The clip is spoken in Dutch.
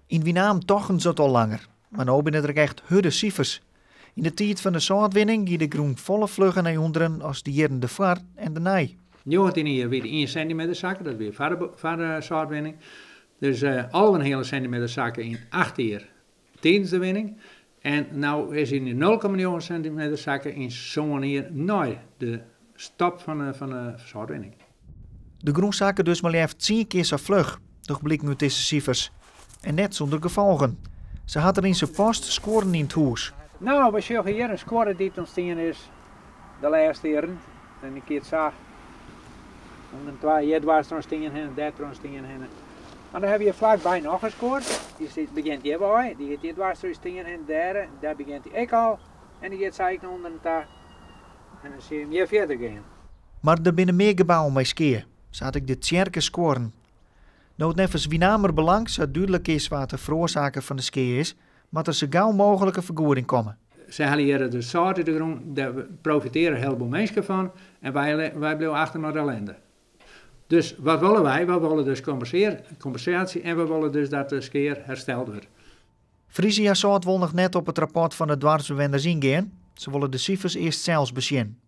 In Wienaam tochen ze het al langer, maar nu zijn het er echt hudde cijfers. In de tijd van de zoutwinning ging de groen volle vluggen naar onderen als de jaren de var en de nij. 19 jaar weer 1 centimeter zakken, dat is weer voor de zoutwinning. Dus al een hele centimeter zakken in 8 jaar tijdens de winning. En nu is hij 0,9 centimeter zakken in zo'n jaar na de stop van de zoutwinning. De groenzaken dus maar liefst 10 keer zo vlug, toch blikken uit deze cijfers. En net zonder gevolgen. Ze had er in zijn post scoren in het huis. Nou, we zien hier een score die ontstaan is de laatste jaren. En ik keer zag. En dan 2 jaar dwars ontstaan en 13 ontstaan. Maar dan heb je vlakbij nog een score. Die begint hierbij. Die gaat hier dwars ontstaan en derde. Daar begint hij ook al. En die gaat zeker onder de dag. En dan zie je hem hier verder gaan. Maar er binnen meer gebouwen met skiën. Zo had ik de tjerke scoren. Nou het nevens Wienamer belang zo duidelijk is wat de veroorzaker van de ski is, maar er zo gauw mogelijke vergoeding komen. Ze halen hier de zout uit de grond, daar profiteren heel veel mensen van en wij blijven achter met ellende. Dus wat willen wij? We willen dus compensatie en we willen dus dat de skier hersteld wordt. Frisia Zout wil nog net op het rapport van de dwarsbewenders ingaan. Ze willen de cijfers eerst zelfs bezien.